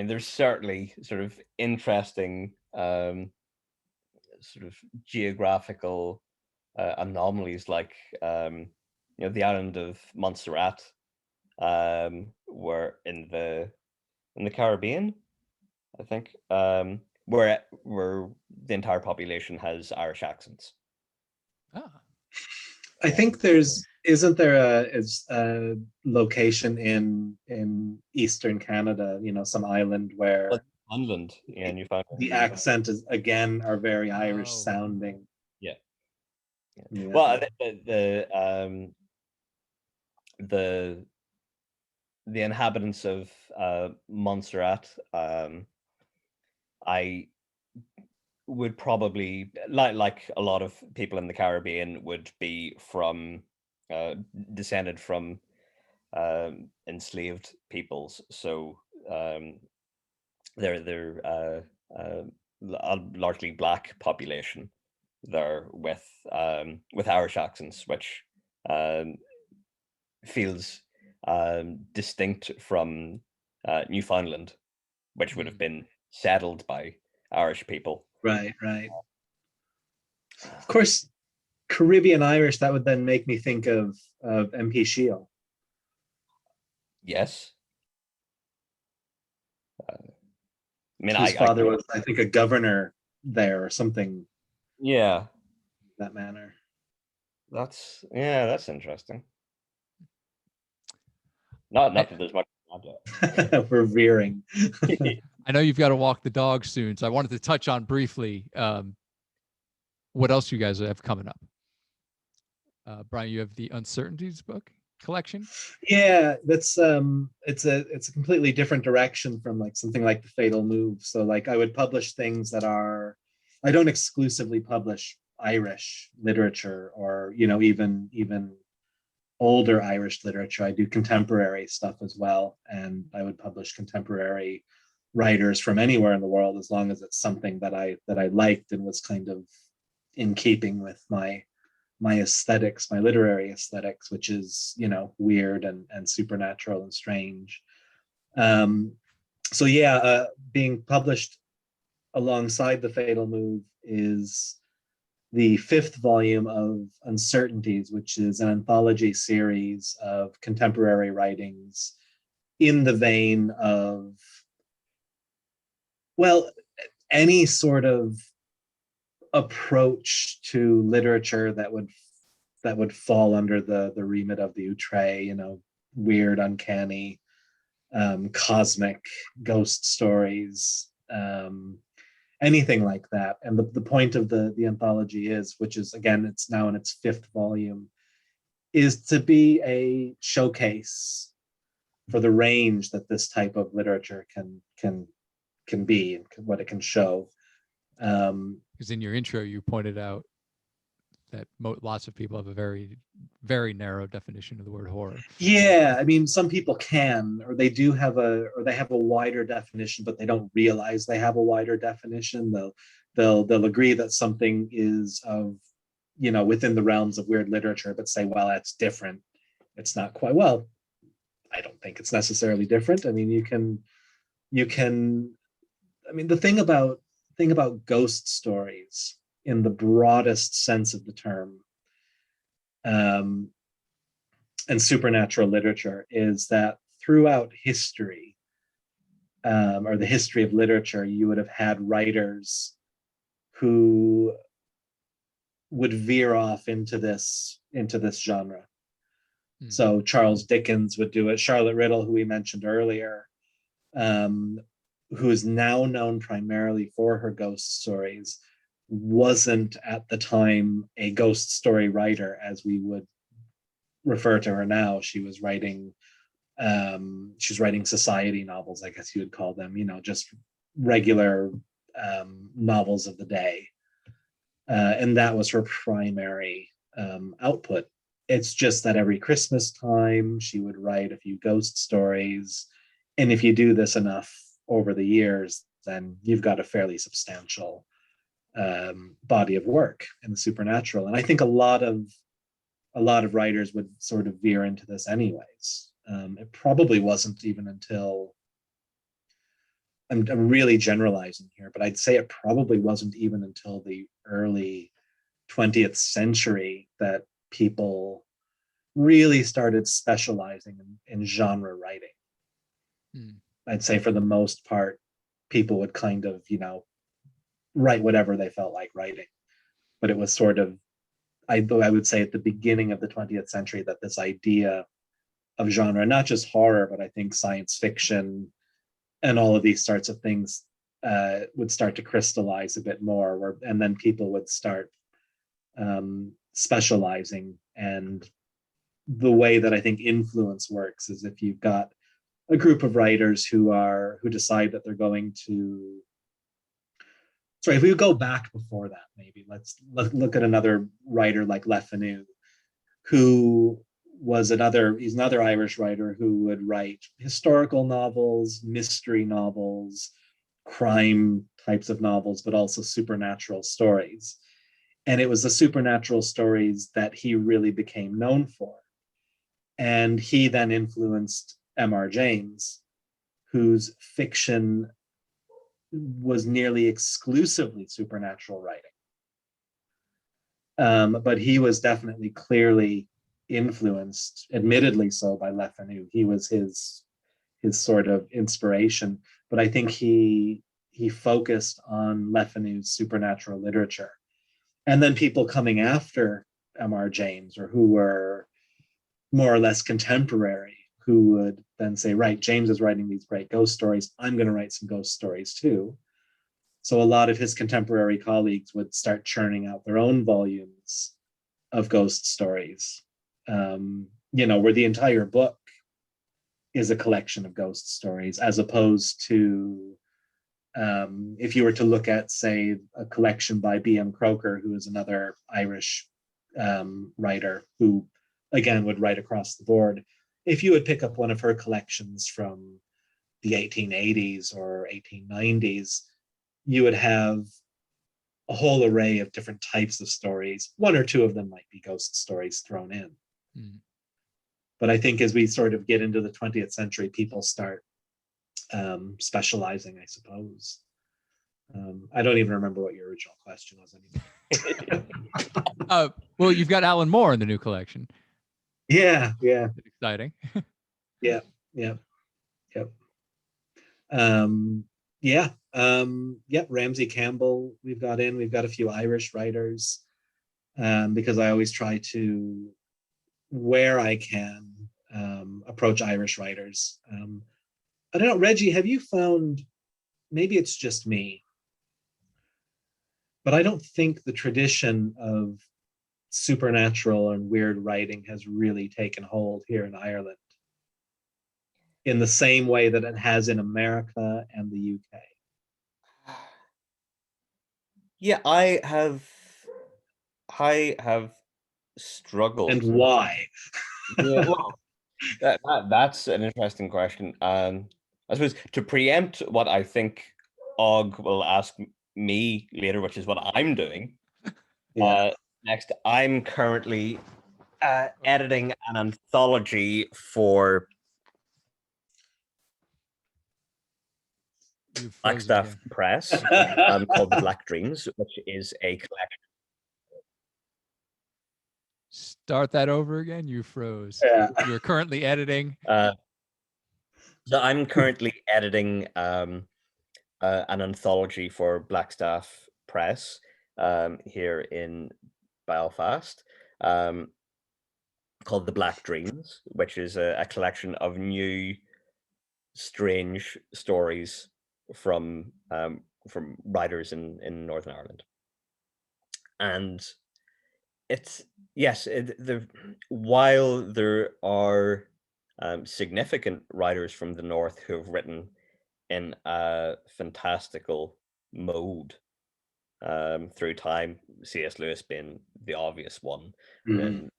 there's certainly sort of interesting sort of geographical anomalies, like the island of Montserrat, were in the Caribbean, I think, where the entire population has Irish accents. I think isn't there a location in Eastern Canada, some island where Newfoundland, yeah, Newfoundland. The accent is again are very Irish sounding. Yeah. Yeah. Well, the inhabitants of Montserrat, I would probably, like a lot of people in the Caribbean, would be from descended from enslaved peoples. So they're a largely black population there with Irish accents, which feels distinct from Newfoundland, which would have been settled by Irish people. Right. Of course, Caribbean Irish, that would then make me think of MP Shiel. Yes. His father was, I think, a governor there or something. Yeah. That manner. That's interesting. Not that there's much. We're veering. I know you've got to walk the dog soon, so I wanted to touch on briefly what else you guys have coming up. Brian, you have the Uncertainties book collection. Yeah, that's it's a completely different direction from like something like The Fatal Move. So like I would publish things that are, I don't exclusively publish Irish literature or even older Irish literature. I do contemporary stuff as well, and I would publish contemporary writers from anywhere in the world as long as it's something that I liked and was kind of in keeping with my aesthetics, my literary aesthetics, which is weird and supernatural and strange. So yeah, being published alongside The Fatal Move is the 5th volume of Uncertainties, which is an anthology series of contemporary writings in the vein of, well, any sort of approach to literature that would fall under the remit of the outre, weird, uncanny, cosmic, ghost stories, anything like that. And the point of the anthology is, which is, again, it's now in its 5th volume, is to be a showcase for the range that this type of literature can be and what it can show. Because in your intro, you pointed out that lots of people have a very, very narrow definition of the word horror. Yeah, I mean, some people can, or they have a wider definition, but they don't realize they have a wider definition. They'll agree that something is of, within the realms of weird literature, but say, well, that's different. It's not quite. Well, I don't think it's necessarily different. I mean, you can. I mean, the thing about ghost stories, in the broadest sense of the term, and supernatural literature, is that throughout history, or the history of literature, you would have had writers who would veer off into this genre. So Charles Dickens would do it. Charlotte Riddle, who we mentioned earlier, who is now known primarily for her ghost stories, wasn't at the time a ghost story writer as we would refer to her now. She was writing society novels, I guess you would call them, just regular novels of the day. And that was her primary output. It's just that every Christmas time she would write a few ghost stories. And if you do this enough over the years, then you've got a fairly substantial body of work in the supernatural. And I think a lot of writers would sort of veer into this anyways. It probably wasn't even until, I'm really generalizing here, but I'd say it probably wasn't even until the early 20th century that people really started specializing in genre writing. I'd say for the most part, people would kind of, write whatever they felt like writing. But it was sort of, I would say at the beginning of the 20th century that this idea of genre, not just horror, but I think science fiction and all of these sorts of things would start to crystallize a bit more, and then people would start specializing. And the way that I think influence works is if you've got a group of writers who decide that they're going to, if we go back before that, maybe let's look at another writer like Le Fanu, who was he's another Irish writer who would write historical novels, mystery novels, crime types of novels, but also supernatural stories. And it was the supernatural stories that he really became known for. And he then influenced M.R. James, whose fiction was nearly exclusively supernatural writing. But he was definitely clearly influenced, admittedly so, by Le Fanu. He was his sort of inspiration. But I think he focused on Le Fanu's supernatural literature. And then people coming after M.R. James, or who were more or less contemporary, who would then say, right, James is writing these great ghost stories, I'm going to write some ghost stories too. So a lot of his contemporary colleagues would start churning out their own volumes of ghost stories, where the entire book is a collection of ghost stories, as opposed to if you were to look at, say, a collection by B.M. Croker, who is another Irish writer who, again, would write across the board. If you would pick up one of her collections from the 1880s or 1890s, you would have a whole array of different types of stories. One or two of them might be ghost stories thrown in. But I think as we sort of get into the 20th century, people start specializing, I suppose. I don't even remember what your original question was anymore. Well, you've got Alan Moore in the new collection. Yeah. Exciting. Yeah. Ramsey Campbell we've got a few Irish writers, because I always try to, where I can, approach Irish writers. I don't know, Reggie, have you found, maybe it's just me, but I don't think the tradition of supernatural and weird writing has really taken hold here in Ireland in the same way that it has in America and the UK. Yeah, I have struggled. And why? Yeah, well, that's an interesting question. I suppose to preempt what I think Og will ask me later, which is what I'm doing. Next, I'm currently editing an anthology for Blackstaff Press called The Black Dreams, which is a collection. Start that over again. You froze. You're currently editing. So I'm currently editing an anthology for Blackstaff Press here in Belfast, called The Black Dreams, which is a collection of new, strange stories from writers in Northern Ireland. And it's, yes, while there are significant writers from the North who have written in a fantastical mode through time, C.S. Lewis being the obvious one, and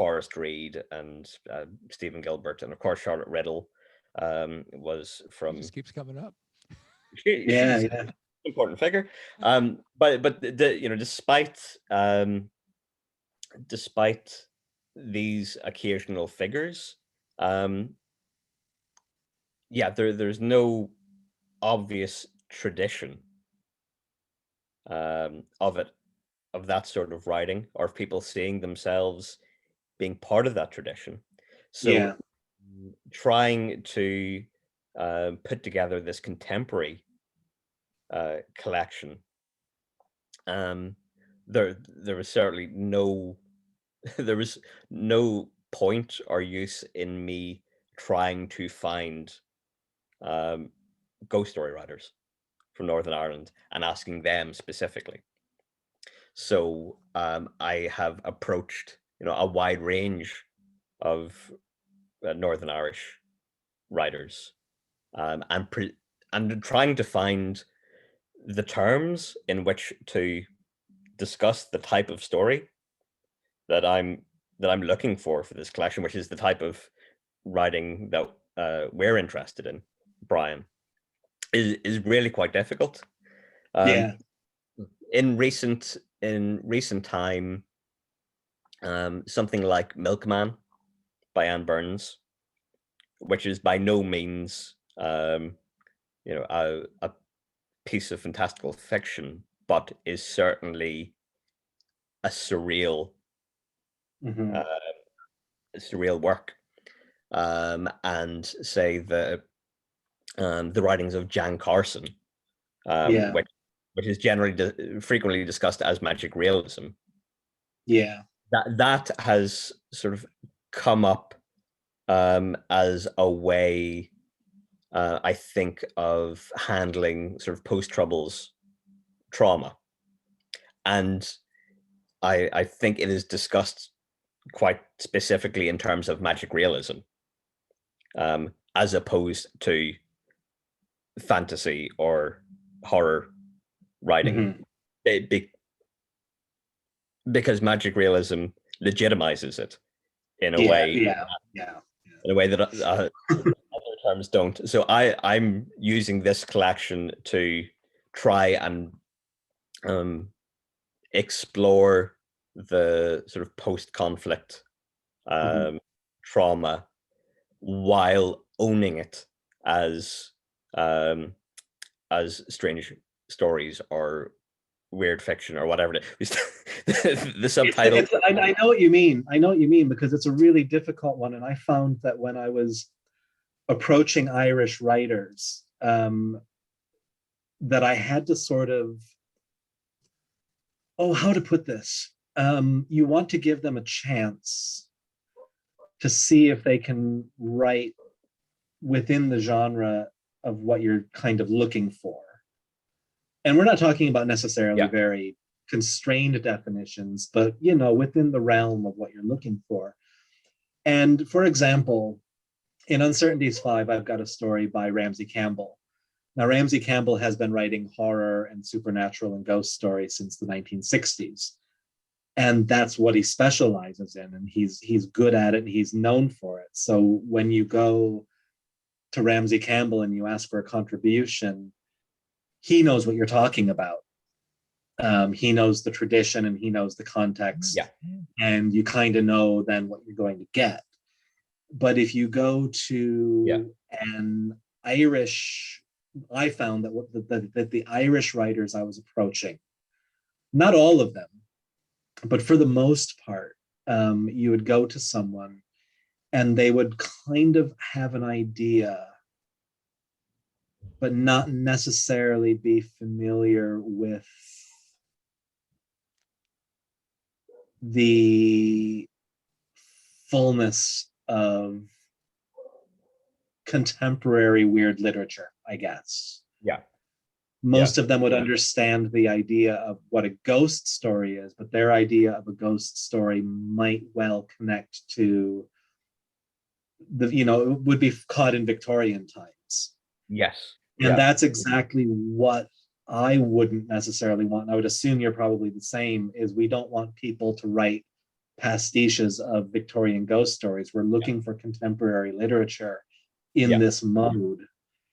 Horace Reed and Stephen Gilbert, and of course Charlotte Riddle was It from. just keeps coming up. Yeah, She's yeah. an important figure. But despite these occasional figures, there's no obvious tradition of that sort of writing, or of people seeing themselves being part of that tradition. So Yeah. trying to put together this contemporary collection, there was certainly no there was no point or use in me trying to find ghost story writers from Northern Ireland and asking them specifically. So I have approached a wide range of Northern Irish writers, and trying to find the terms in which to discuss the type of story that I'm looking for this collection, which is the type of writing that we're interested in, Brian, is really quite difficult. Yeah. In recent time, something like Milkman by Anne Burns, which is by no means a piece of fantastical fiction, but is certainly a surreal work. And say the writings of Jan Carson, which is frequently discussed as magic realism. Yeah. That has sort of come up as a way, I think, of handling sort of post-Troubles trauma. And I think it is discussed quite specifically in terms of magic realism, as opposed to fantasy or horror writing, because magic realism legitimizes it in a way, in a way that other terms don't. So I'm using this collection to try and explore the sort of post-conflict trauma while owning it as strange stories or weird fiction or whatever it is. The subtitle. I know what you mean. I know what you mean, because it's a really difficult one. And I found that when I was approaching Irish writers, that I had to sort of, how to put this? You want to give them a chance to see if they can write within the genre of what you're kind of looking for. And we're not talking about necessarily very constrained definitions, but within the realm of what you're looking for. And for example, in Uncertainties 5, I've got a story by Ramsey Campbell. Now, Ramsey Campbell has been writing horror and supernatural and ghost stories since the 1960s. And that's what he specializes in. And he's good at it, and he's known for it. So when you go to Ramsey Campbell and you ask for a contribution, he knows what you're talking about. He knows the tradition and he knows the context. And you kind of know then what you're going to get. But if you go to an Irish, I found that the Irish writers I was approaching, not all of them, but for the most part, you would go to someone and they would kind of have an idea, but not necessarily be familiar with the fullness of contemporary weird literature, I guess. Most of them would understand the idea of what a ghost story is, but their idea of a ghost story might well connect to it would be caught in Victorian times. And that's exactly what I wouldn't necessarily want. I would assume you're probably the same, is we don't want people to write pastiches of Victorian ghost stories. We're looking for contemporary literature in this mode.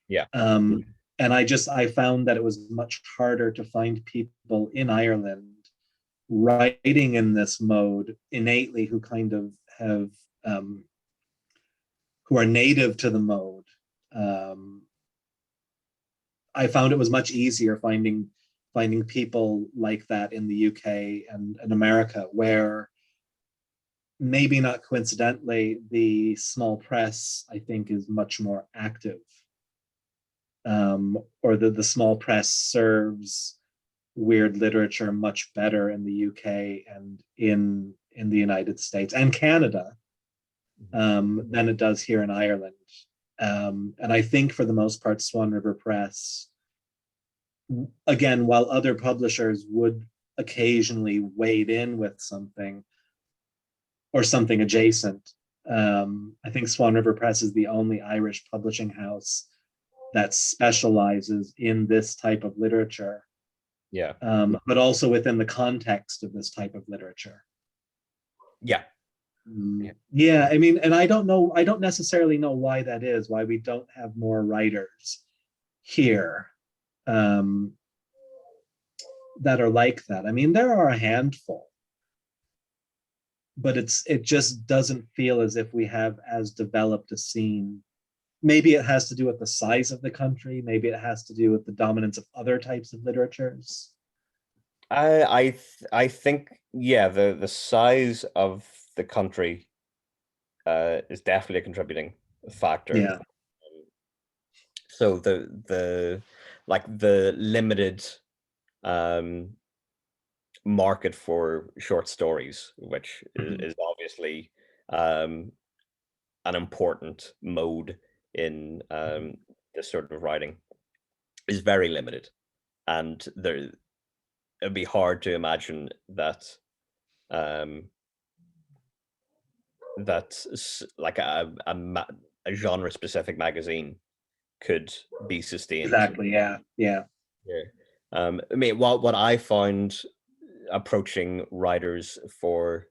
And I found that it was much harder to find people in Ireland writing in this mode innately who kind of have who are native to the mode. I found it was much easier finding people like that in the UK and America, where maybe not coincidentally, the small press, I think, is much more active. Or the small press serves weird literature much better in the UK and in the United States and Canada than it does here in Ireland. And I think for the most part, Swan River Press, again, while other publishers would occasionally wade in with something or something adjacent, I think Swan River Press is the only Irish publishing house that specializes in this type of literature. But also within the context of this type of literature. I mean, and I don't necessarily know why that is, why we don't have more writers here that are like that. I mean, there are a handful, but it just doesn't feel as if we have as developed a scene. Maybe it has to do with the size of the country. Maybe it has to do with the dominance of other types of literatures. I think, the size of the country is definitely a contributing factor. So the limited market for short stories, which is obviously an important mode in this sort of writing, is very limited, and it'd be hard to imagine that like a genre specific magazine could be sustained. Exactly. Yeah. I mean, what I found approaching writers for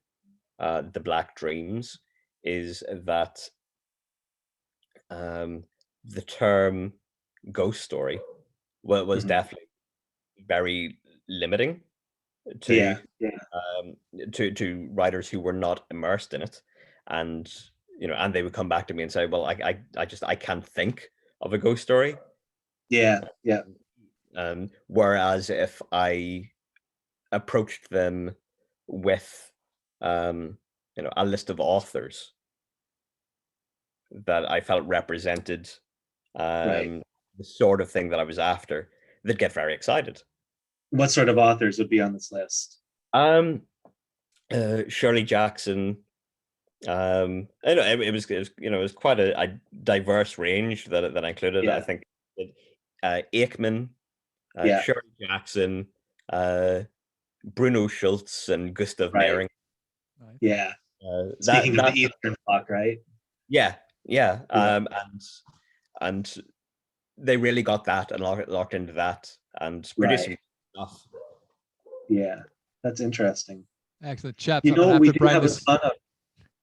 the Black Dreams is that the term ghost story was definitely very limiting to writers who were not immersed in it, and and they would come back to me and say, well, I can't think of a ghost story. Whereas if I approached them with a list of authors that I felt represented the sort of thing that I was after, they'd get very excited. What sort of authors would be on this list? Shirley Jackson. It was quite a diverse range that I included. I think Aikman, Shirley Jackson, Bruno Schultz, and Gustav Mehring. Speaking of the Eastern Bloc, right? And they really got that and locked into that and producing stuff. Yeah, that's interesting. Excellent, chaps. We do have a ton of.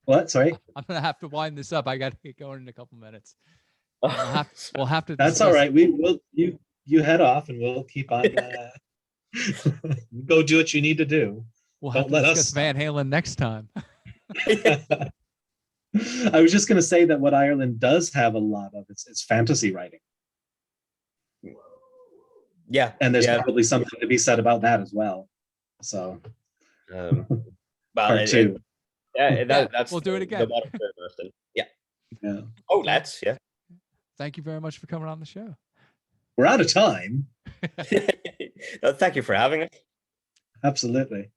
What? Sorry, I'm gonna have to wind this up. I got to get going in a couple minutes. We'll have to. That's all right. We will. You head off, and we'll keep on. Go do what you need to do. We'll have to discuss Van Halen next time. I was just going to say that what Ireland does have a lot of it's fantasy writing. And there's probably something to be said about that as well. So, part two. That's we'll do it again. Oh, let's. Thank you very much for coming on the show. We're out of time. Thank you for having us. Absolutely.